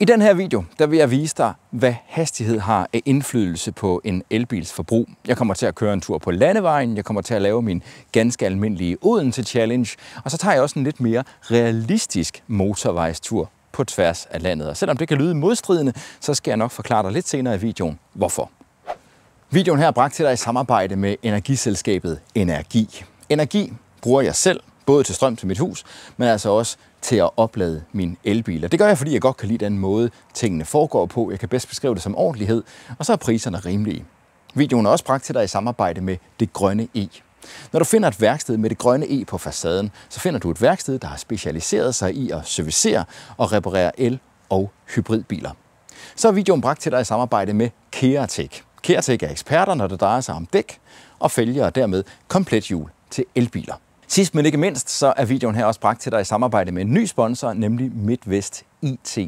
I den her video, der vil jeg vise dig, hvad hastighed har af indflydelse på en elbils forbrug. Jeg kommer til at køre en tur på landevejen, jeg kommer til at lave min ganske almindelige Odense Challenge, og så tager jeg også en lidt mere realistisk motorvejstur på tværs af landet. Og selvom det kan lyde modstridende, så skal jeg nok forklare dig lidt senere i videoen, hvorfor. Videoen her er bragt til dig i samarbejde med energiselskabet Energi. Energi bruger jeg selv, både til strøm til mit hus, men altså også til at oplade mine elbiler. Det gør jeg, fordi jeg godt kan lide den måde, tingene foregår på. Jeg kan bedst beskrive det som ordentlighed, og så er priserne rimelige. Videoen er også bragt til dig i samarbejde med Det Grønne E. Når du finder et værksted med Det Grønne E på facaden, så finder du et værksted, der har specialiseret sig i at servicere og reparere el- og hybridbiler. Så er videoen bragt til dig i samarbejde med Keratech. Keratech er eksperter, når det drejer sig om dæk og fælge og dermed komplethjul til elbiler. Sidst men ikke mindst, så er videoen her også bragt til dig i samarbejde med en ny sponsor, nemlig Midtvest IT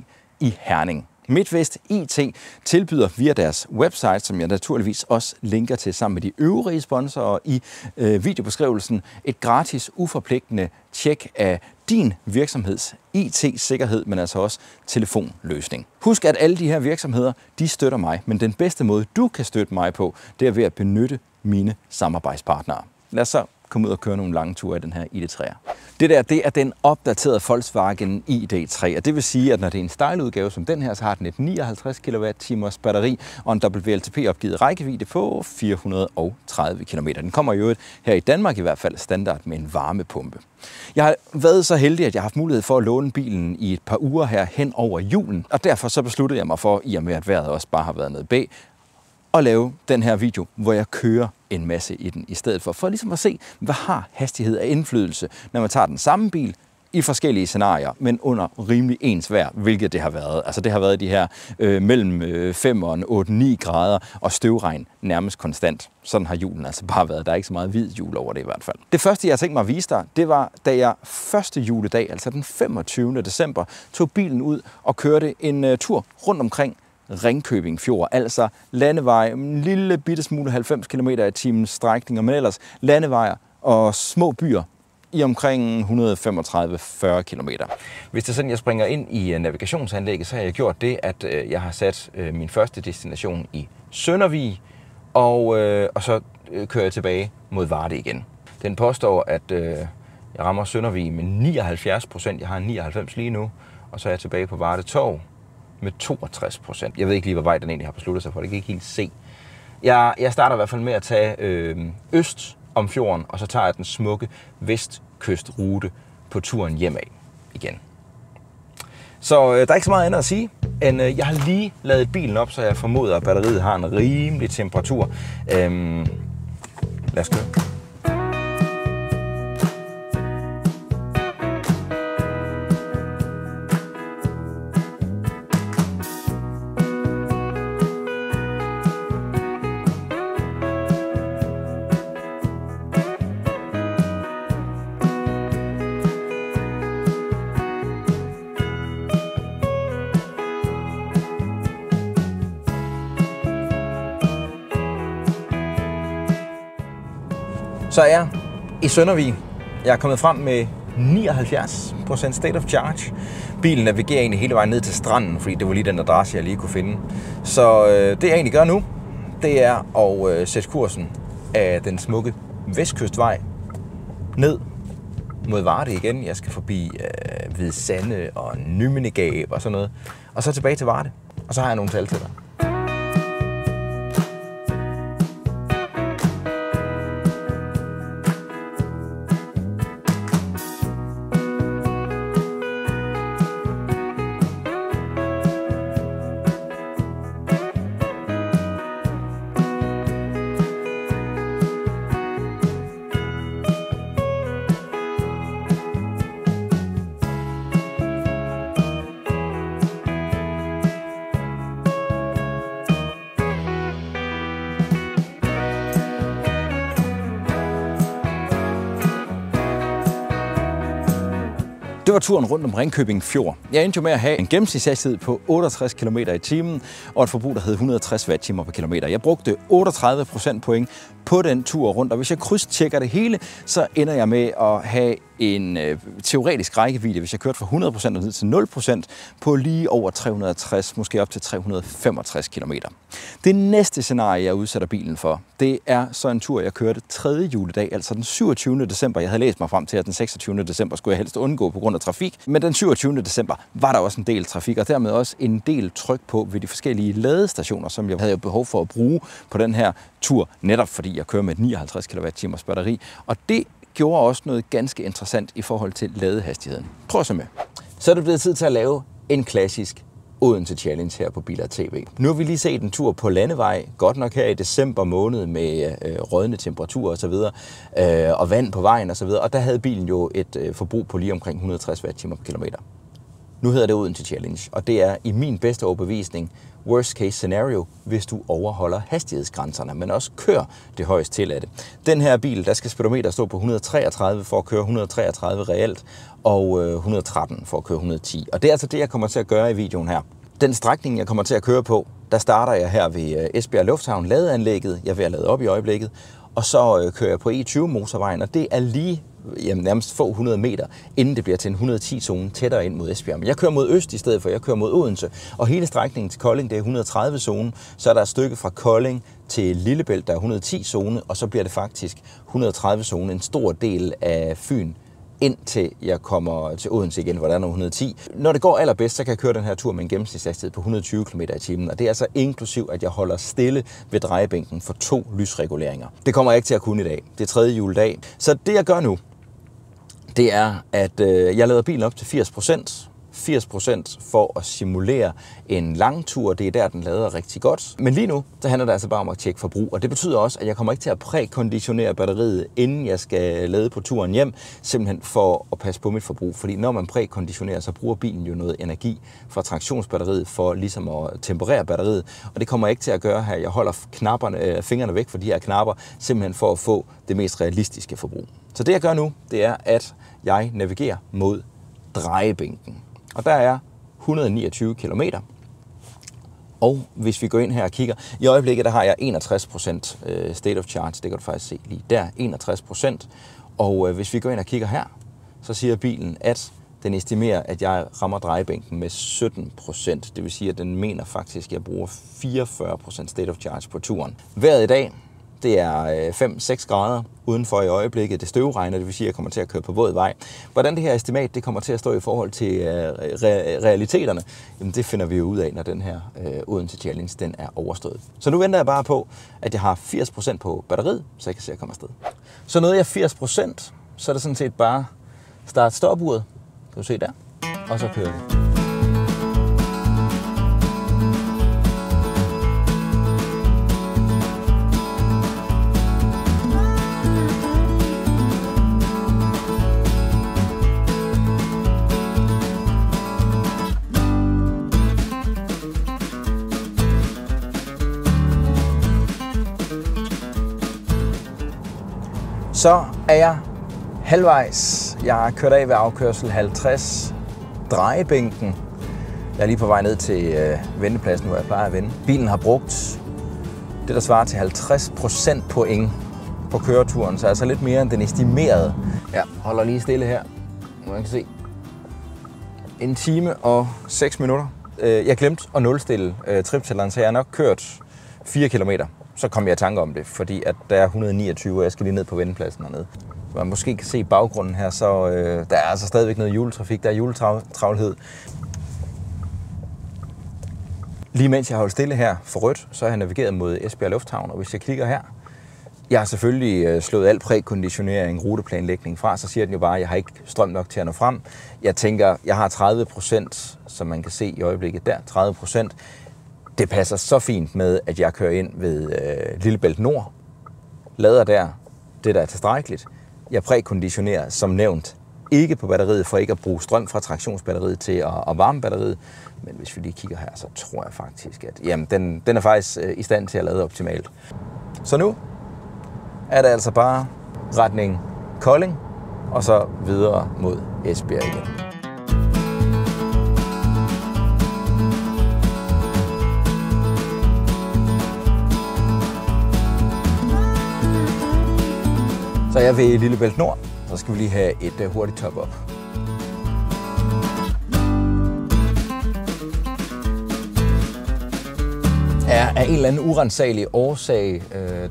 i Herning. Midtvest IT tilbyder via deres website, som jeg naturligvis også linker til sammen med de øvrige sponsorer i videobeskrivelsen, et gratis, uforpligtende tjek af din virksomheds IT-sikkerhed, men altså også telefonløsning. Husk, at alle de her virksomheder, de støtter mig, men den bedste måde, du kan støtte mig på, det er ved at benytte mine samarbejdspartnere. Lad os så komme ud og køre nogle lange ture i den her ID3'er. Det er den opdaterede Volkswagen ID3, og det vil sige, at når det er en style-udgave som den her, så har den et 59 kWh batteri og en WLTP-opgivet rækkevidde på 430 km. Den kommer jo her i Danmark i hvert fald standard med en varmepumpe. Jeg har været så heldig, at jeg har haft mulighed for at låne bilen i et par uger her hen over julen, og derfor så besluttede jeg mig for, i og med at vejret også bare har været noget bag, at lave den her video, hvor jeg kører en masse i den i stedet for ligesom at se, hvad har hastighed af indflydelse, når man tager den samme bil i forskellige scenarier, men under rimelig ens vejr, hvilket det har været. Altså det har været de her mellem 5 og 8-9 grader og støvregn nærmest konstant. Sådan har julen altså bare været. Der er ikke så meget hvid jul over det i hvert fald. Det første, jeg tænkte mig at vise dig, det var, da jeg første juledag, altså den 25. december, tog bilen ud og kørte en tur rundt omkring Ringkøbing Fjord, altså landevej, en lille bitte smule 90 km/t strækninger, men ellers landevejer og små byer i omkring 135-40 km. Hvis det er sådan, jeg springer ind i navigationsanlægget, så har jeg gjort det, at jeg har sat min første destination i Søndervig, og så kører jeg tilbage mod Varde igen. Den påstår, at jeg rammer Søndervig med 79%. Jeg har 99 lige nu, og så er jeg tilbage på Varde Torv med 62%. Jeg ved ikke lige, hvad vej den egentlig har besluttet sig for. Det kan jeg ikke helt se. Jeg starter i hvert fald med at tage øst om fjorden, og så tager jeg den smukke vestkystrute på turen hjemad igen. Så der er ikke så meget andet at sige, end jeg har lige ladet bilen op, så jeg formoder, at batteriet har en rimelig temperatur. Lad os køre. Så er jeg i Søndervig. Jeg er kommet frem med 79% state of charge. Bilen navigerer egentlig hele vejen ned til stranden, fordi det var lige den adresse, jeg lige kunne finde. Så det jeg egentlig gør nu, det er at sætte kursen af den smukke Vestkystvej ned mod Varde igen. Jeg skal forbi Hvide Sande og Nymindegab og sådan noget. Og så tilbage til Varde. Og så har jeg nogle tal til dig. Det var turen rundt om Ringkøbing Fjord. Jeg endte jo med at have en gennemsnitshastighed på 68 km/t og et forbrug, der hed 160 Wh per kilometer. Jeg brugte 38% point på den tur rundt, og hvis jeg krydstjekker det hele, så ender jeg med at have en teoretisk rækkevidde, hvis jeg kørte fra 100% og ned til 0%, på lige over 360, måske op til 365 km. Det næste scenarie, jeg udsætter bilen for, det er så en tur, jeg kørte 3. juledag, altså den 27. december. Jeg havde læst mig frem til, at den 26. december skulle jeg helst undgå på grund af trafik. Men den 27. december var der også en del trafik, og dermed også en del tryk på ved de forskellige ladestationer, som jeg havde behov for at bruge på den her tur, netop fordi jeg kører med et 59 kWh batteri. Og det gjorde også noget ganske interessant i forhold til ladehastigheden. Prøv så med. Så er det blevet tid til at lave en klassisk Odense Challenge her på Bil & TV. Nu har vi lige set en tur på landevej, godt nok her i december måned med rådne temperaturer osv. Og vand på vejen osv. Og der havde bilen jo et forbrug på lige omkring 160 Wh per kilometer. Nu hedder det Odense Challenge, og det er i min bedste overbevisning worst case scenario, hvis du overholder hastighedsgrænserne, men også kører det højst tilladte. Den her bil, der skal speedometer stå på 133 for at køre 133 reelt, og 113 for at køre 110. Og det er altså det, jeg kommer til at gøre i videoen her. Den strækning, jeg kommer til at køre på, der starter jeg her ved Esbjerg Lufthavn, ladeanlægget. Jeg er ved at lade op i øjeblikket. Og så kører jeg på E20-motorvejen, og det er lige nærmest få 100 meter, inden det bliver til en 110-zone tættere ind mod Esbjerg. Men jeg kører mod øst i stedet for, jeg kører mod Odense. Og hele strækningen til Kolding, det er 130-zone. Så er der et stykke fra Kolding til Lillebælt, der er 110-zone, og så bliver det faktisk 130-zone, en stor del af Fyn, indtil jeg kommer til Odense igen, hvor der er 110. Når det går allerbedst, så kan jeg køre den her tur med en gennemsnitshastighed på 120 km i timen, og det er altså inklusiv, at jeg holder stille ved drejebænken for 2 lysreguleringer. Det kommer jeg ikke til at kunne i dag. Det er 3. juledag. Så det jeg gør nu, det er, at jeg lader bilen op til 80%. 80% for at simulere en lang tur. Det er der, den lader rigtig godt. Men lige nu, så handler det altså bare om at tjekke forbrug. Og det betyder også, at jeg kommer ikke til at prækonditionere batteriet, inden jeg skal lade på turen hjem, simpelthen for at passe på mit forbrug. Fordi når man prækonditionerer, så bruger bilen jo noget energi fra traktionsbatteriet for ligesom at temperere batteriet. Og det kommer jeg ikke til at gøre her. Jeg holder fingrene væk fra de her knapper, simpelthen for at få det mest realistiske forbrug. Så det jeg gør nu, det er, at jeg navigerer mod drejebænken. Og der er 129 km. Og hvis vi går ind her og kigger, i øjeblikket der har jeg 61% state of charge, det kan du faktisk se lige der, 61%. Og hvis vi går ind og kigger her, så siger bilen, at den estimerer, at jeg rammer drejebænken med 17%. Det vil sige, at den mener faktisk, at jeg bruger 44% state of charge på turen. Vejret i dag, det er 5-6 grader udenfor i øjeblikket. Det støvregner, det vil sige, at jeg kommer til at køre på våd vej. Hvordan det her estimat det kommer til at stå i forhold til realiteterne, jamen det finder vi jo ud af, når den her Odense Challenge den er overstået. Så nu venter jeg bare på, at jeg har 80% på batteriet, så jeg kan se, at jeg kommer afsted. Så nåede jeg 80%, så er det sådan set bare start stopuret. Kan du se der? Og så kører vi. Så er jeg halvvejs. Jeg har kørt af ved afkørsel 50, drejebænken. Jeg er lige på vej ned til vendepladsen, hvor jeg plejer at vende. Bilen har brugt det, der svarer til 50% point på køreturen, så altså lidt mere end den estimerede. Jeg holder lige stille her, hvor man kan se. 1 time og 6 minutter. Jeg glemte at nulstille triptælleren, så jeg har nok kørt 4 kilometer. Så kom jeg i tanke om det, fordi at der er 129, og jeg skal lige ned på vendepladsen hernede. Så man måske kan se i baggrunden her, så der er altså stadigvæk noget juletrafik, der er juletravlhed. Lige mens jeg holdt stille her for rødt, så har jeg navigeret mod Esbjerg Lufthavn, og hvis jeg klikker her, jeg har selvfølgelig slået al prækonditionering, ruteplanlægning fra, så siger den jo bare, at jeg har ikke strøm nok til at nå frem. Jeg tænker, jeg har 30%, som man kan se i øjeblikket der, 30%. Det passer så fint med, at jeg kører ind ved Lillebælt Nord, lader der, det der er tilstrækkeligt. Jeg prækonditionerer, som nævnt, ikke på batteriet, for ikke at bruge strøm fra traktionsbatteriet til at varme batteriet. Men hvis vi lige kigger her, så tror jeg faktisk, at jamen, den er faktisk i stand til at lade optimalt. Så nu er det altså bare retning Kolding, og så videre mod Esbjerg igen. Så jeg er ved Lillebælt Nord, så skal vi lige have et hurtigt top-up. Af en eller anden urensagelig årsag,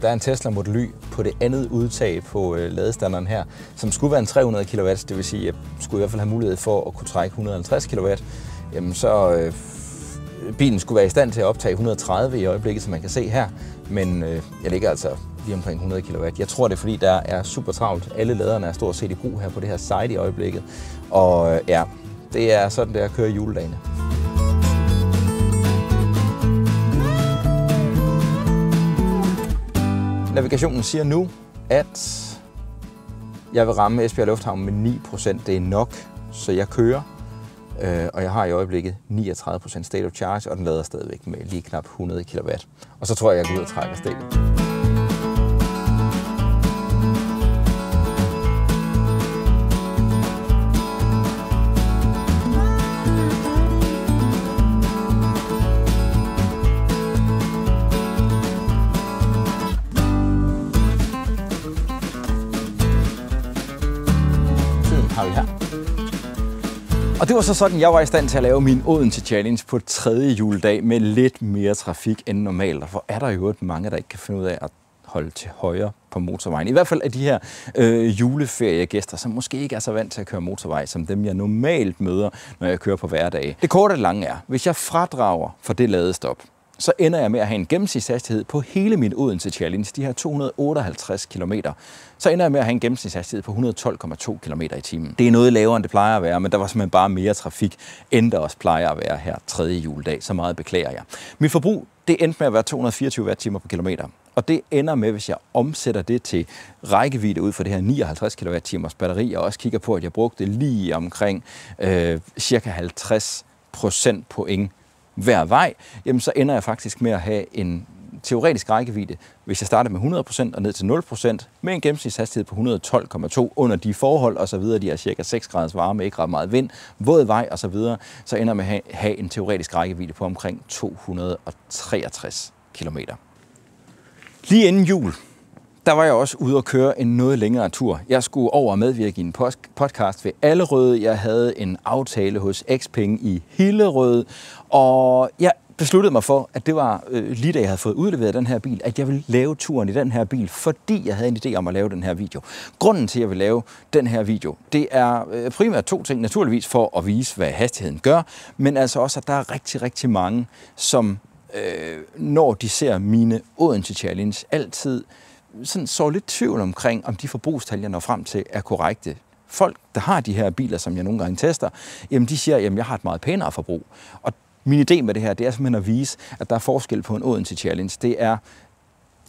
der er en Tesla Model Y på det andet udtag på ladestanderen her, som skulle være en 300 kW, det vil sige, at jeg skulle i hvert fald have mulighed for at kunne trække 150 kW, jamen så bilen skulle være i stand til at optage 130 i øjeblikket, som man kan se her, men jeg ligger altså lige omkring 100 kW. Jeg tror, det er fordi, der er super travlt. Alle laderne er stort set i brug her på det her site i øjeblikket, og ja, det er sådan, det er at køre juledagene. Navigationen siger nu, at jeg vil ramme Esbjerg Lufthavn med 9%. Det er nok, så jeg kører. Og jeg har i øjeblikket 39% state of charge, og den lader stadigvæk med lige knap 100 kW. Og så tror jeg går ud og trækker stikket. Og det var så sådan, jeg var i stand til at lave min Odense Challenge på 3. juledag med lidt mere trafik end normalt. Og for er der jo mange, der ikke kan finde ud af at holde til højre på motorvejen. I hvert fald af de her juleferiegæster, som måske ikke er så vant til at køre motorvej, som dem jeg normalt møder, når jeg kører på hverdage. Det korte og lange er, hvis jeg fradrager for det ladestop, så ender jeg med at have en gennemsnitshastighed på hele min Odense Challenge, de her 258 km. Så ender jeg med at have en gennemsnitshastighed på 112,2 km i timen. Det er noget lavere, end det plejer at være, men der var simpelthen bare mere trafik, end der også plejer at være her 3. juledag. Så meget beklager jeg. Mit forbrug, det endte med at være 224 watt-timer på kilometer. Og det ender med, hvis jeg omsætter det til rækkevidde ud fra det her 59 kWh batteri, og også kigger på, at jeg brugte lige omkring cirka 50% point hver vej, jamen så ender jeg faktisk med at have en teoretisk rækkevidde, hvis jeg starter med 100% og ned til 0%, med en gennemsnitshastighed på 112,2 under de forhold osv., de er cirka 6 graders varme, ikke ret meget vind, våd vej osv., så ender jeg med at have en teoretisk rækkevidde på omkring 263 km. Lige inden jul, der var jeg også ude at køre en noget længere tur. Jeg skulle over og medvirke i en podcast ved Allerød. Jeg havde en aftale hos Xpeng i Hillerød, og jeg besluttede mig for, at det var lige da jeg havde fået udleveret den her bil, at jeg ville lave turen i den her bil, fordi jeg havde en idé om at lave den her video. Grunden til, at jeg vil lave den her video, det er primært 2 ting. Naturligvis for at vise, hvad hastigheden gør, men altså også, at der er rigtig, rigtig mange, som når de ser mine Odense Challenge, altid sådan så lidt tvivl omkring, om de forbrugstal, jeg når frem til, er korrekte. Folk, der har de her biler, som jeg nogle gange tester, jamen de siger, at jeg har et meget pænere forbrug. Og min idé med det her, det er simpelthen at vise, at der er forskel på en Odense Challenge. Det er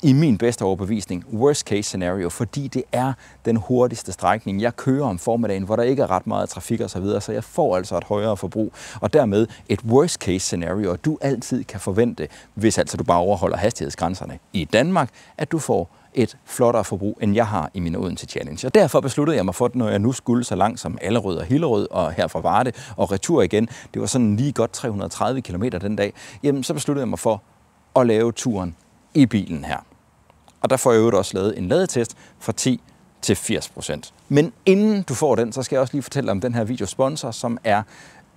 i min bedste overbevisning worst case scenario, fordi det er den hurtigste strækning. Jeg kører om formiddagen, hvor der ikke er ret meget trafik og så videre, så jeg får altså et højere forbrug, og dermed et worst case scenario, du altid kan forvente, hvis altså du bare overholder hastighedsgrænserne i Danmark, at du får et flottere forbrug, end jeg har i min Odense Challenge. Og derfor besluttede jeg mig for, når jeg nu skulle så langt som Allerød og Hillerød og her fra Varde og retur igen, det var sådan lige godt 330 km den dag, jamen så besluttede jeg mig for at lave turen i bilen her. Og der får jeg jo også lavet en ladetest fra 10 til 80%. Men inden du får den, så skal jeg også lige fortælle om den her videosponsor, som er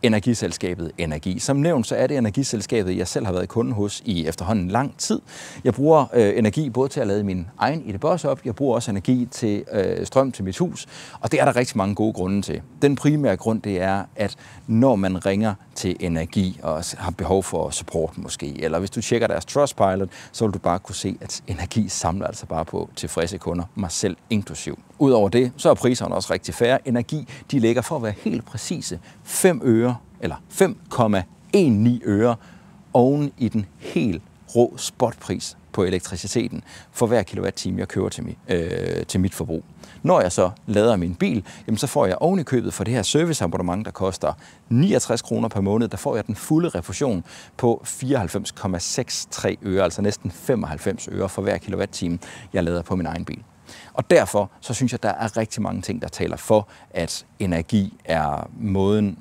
Energiselskabet Energi. Som nævnt, så er det Energiselskabet, jeg selv har været kunde hos i efterhånden lang tid. Jeg bruger energi både til at lade min egen Idebos op, jeg bruger også energi til strøm til mit hus, og det er der rigtig mange gode grunde til. Den primære grund, det er, at når man ringer til Energi og har behov for support måske, eller hvis du tjekker deres Trustpilot, så vil du bare kunne se, at Energi samler altså bare på tilfredse kunder, mig selv inklusiv. Udover det, så er priserne også rigtig fair. Energi, de ligger for at være helt præcise 5 øre, eller 5,19 øre oven i den helt rå spotpris på elektriciteten for hver kilowatt-time, jeg køber til mit forbrug. Når jeg så lader min bil, jamen så får jeg oven i købet for det her serviceabonnement, der koster 69 kroner per måned, der får jeg den fulde refusion på 94,63 øre, altså næsten 95 øre for hver kilowatt-time, jeg lader på min egen bil. Og derfor så synes jeg, der er rigtig mange ting, der taler for, at Energi er måden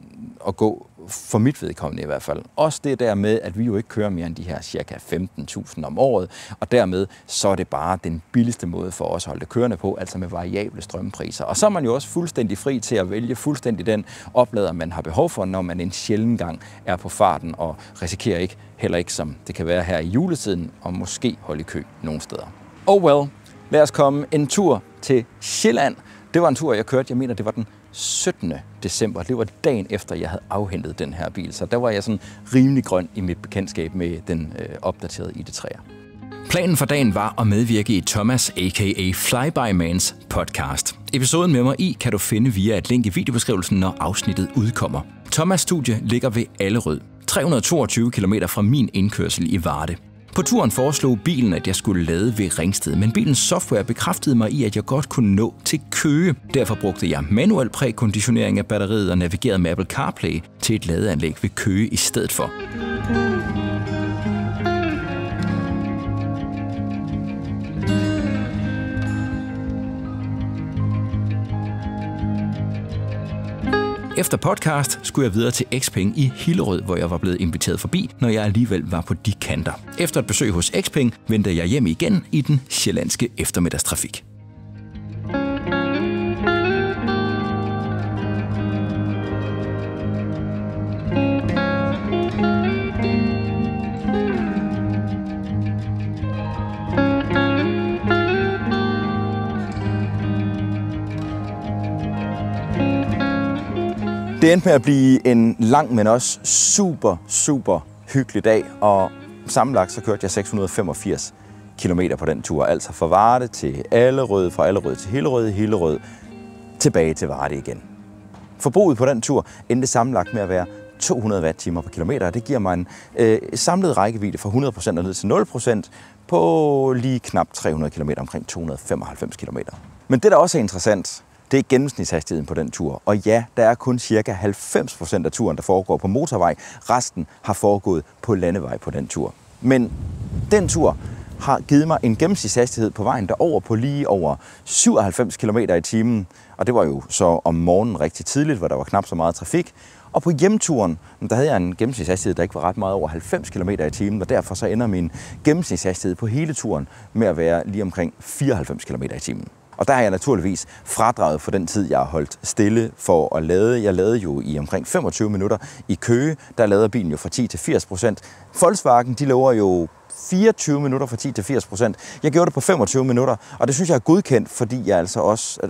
at gå for mit vedkommende i hvert fald. Også det der med, at vi jo ikke kører mere end de her cirka 15.000 om året, og dermed så er det bare den billigste måde for os at holde det kørende på, altså med variable strømpriser. Og så er man jo også fuldstændig fri til at vælge fuldstændig den oplader, man har behov for, når man en sjælden gang er på farten og risikerer heller ikke, som det kan være her i juletiden, og måske holde i kø nogle steder. Oh well, lad os komme en tur til Sjælland. Det var en tur, jeg kørte, jeg mener, det var den 17. december. Det var dagen efter, jeg havde afhentet den her bil, så der var jeg sådan rimelig grøn i mit bekendtskab med den opdaterede ID3'er. Planen for dagen var at medvirke i Thomas a.k.a. Flybymans podcast. Episoden med mig i kan du finde via et link i videobeskrivelsen, når afsnittet udkommer. Thomas' studie ligger ved Allerød, 322 km fra min indkørsel i Varde. På turen foreslog bilen, at jeg skulle lade ved Ringsted, men bilens software bekræftede mig i, at jeg godt kunne nå til Køge. Derfor brugte jeg manuel prækonditionering af batteriet og navigerede med Apple CarPlay til et ladeanlæg ved Køge i stedet for. Efter podcast skulle jeg videre til Xpeng i Hillerød, hvor jeg var blevet inviteret forbi, når jeg alligevel var på de kanter. Efter et besøg hos Xpeng vendte jeg hjem igen i den sjællandske eftermiddagstrafik. Det endte med at blive en lang, men også super hyggelig dag, og sammenlagt så kørte jeg 685 km på den tur, altså fra Varde til Allerød, fra Allerød til Hillerød, tilbage til Varde igen. Forbruget på den tur endte sammenlagt med at være 200 watt-timer per kilometer, og det giver mig en samlet rækkevidde fra 100% og ned til 0% på lige knap 300 km, omkring 295 km. Men det, der også er interessant, det er gennemsnitshastigheden på den tur. Og ja, der er kun ca. 90% af turen, der foregår på motorvej. Resten har foregået på landevej på den tur. Men den tur har givet mig en gennemsnitshastighed på vejen derover på lige over 97 km i timen. Og det var jo så om morgenen rigtig tidligt, hvor der var knap så meget trafik. Og på hjemturen, der havde jeg en gennemsnitshastighed, der ikke var ret meget over 90 km i timen, og derfor så ender min gennemsnitshastighed på hele turen med at være lige omkring 94 km i timen. Og der har jeg naturligvis fradraget for den tid, jeg har holdt stille for at lade. Jeg ladede jo i omkring 25 minutter i Køge. Der lader bilen jo fra 10 til 80%. Volkswagen, de lover jo 24 minutter fra 10 til 80%. Jeg gjorde det på 25 minutter, og det synes jeg er godkendt, fordi jeg altså også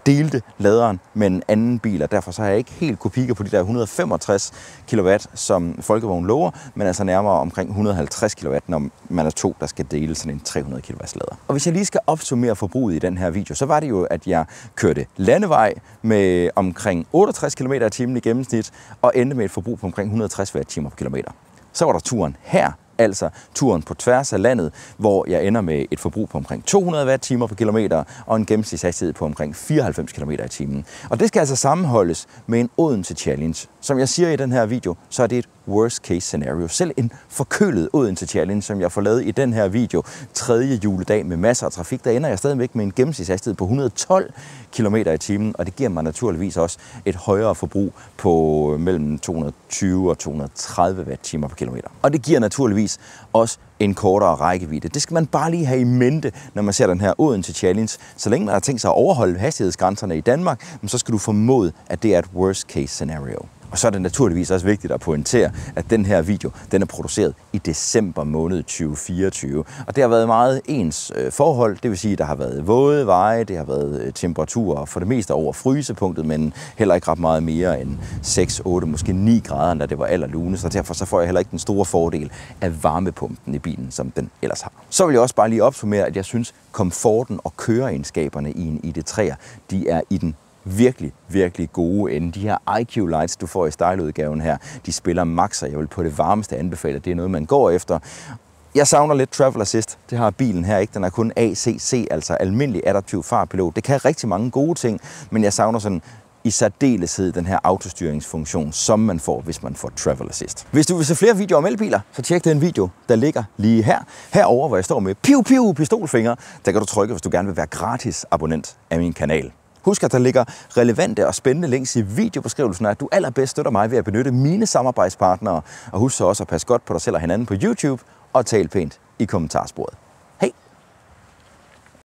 delte laderen med en anden bil, og derfor så har jeg ikke helt kunne kigge på de der 165 kW, som Folkevogn lover, men altså nærmere omkring 150 kW, når man er to, der skal dele sådan en 300 kW lader. Og hvis jeg lige skal opsummere forbruget i den her video, så var det jo, at jeg kørte landevej med omkring 68 km i timen i gennemsnit, og endte med et forbrug på omkring 160 Wh/km. Så var der turen her, altså turen på tværs af landet, hvor jeg ender med et forbrug på omkring 200 Wh/km og en gennemsnitshastighed på omkring 94 km i timen. Og det skal altså sammenholdes med en Odense Challenge. Som jeg siger i den her video, så er det et worst case scenario. Selv en forkølet Odense Challenge, som jeg får lavet i den her video, 3. juledag med masser af trafik, der ender jeg stadigvæk med en gennemsnitshastighed på 112 km i timen, og det giver mig naturligvis også et højere forbrug på mellem 220 og 230 Wh/km. Og det giver naturligvis også en kortere rækkevidde. Det skal man bare lige have i mente, når man ser den her Odense Challenge. Så længe man har tænkt sig at overholde hastighedsgrænserne i Danmark, så skal du formode, at det er et worst case scenario. Og så er det naturligvis også vigtigt at pointere, at den her video, den er produceret i december måned 2024. Og det har været meget ens forhold, det vil sige, at der har været våde veje, det har været temperaturer for det meste over frysepunktet, men heller ikke ret meget mere end 6, 8, måske 9 grader, når det var allerlunest, og derfor så får jeg heller ikke den store fordel af varmepumpen i bilen, som den ellers har. Så vil jeg også bare lige opsummere, at jeg synes, komforten og køreegenskaberne i en ID3'er, de er i den virkelig gode ende. De her IQ Lights, du får i style-udgaven her, de spiller max, og jeg vil på det varmeste anbefale, at det er noget, man går efter. Jeg savner lidt Travel Assist. Det har bilen her ikke. Den er kun ACC, altså almindelig adaptiv fartpilot. Det kan rigtig mange gode ting, men jeg savner sådan i særdeleshed den her autostyringsfunktion, som man får, hvis man får Travel Assist. Hvis du vil se flere videoer om elbiler, så tjek den video, der ligger lige her. Herover, hvor jeg står med pistolfinger, der kan du trykke, hvis du gerne vil være gratis abonnent af min kanal. Husk, at der ligger relevante og spændende links i videobeskrivelsen, og at du allerbedst støtter mig ved at benytte mine samarbejdspartnere. Og husk så også at passe godt på dig selv og hinanden på YouTube, og tal pænt i kommentarsporet.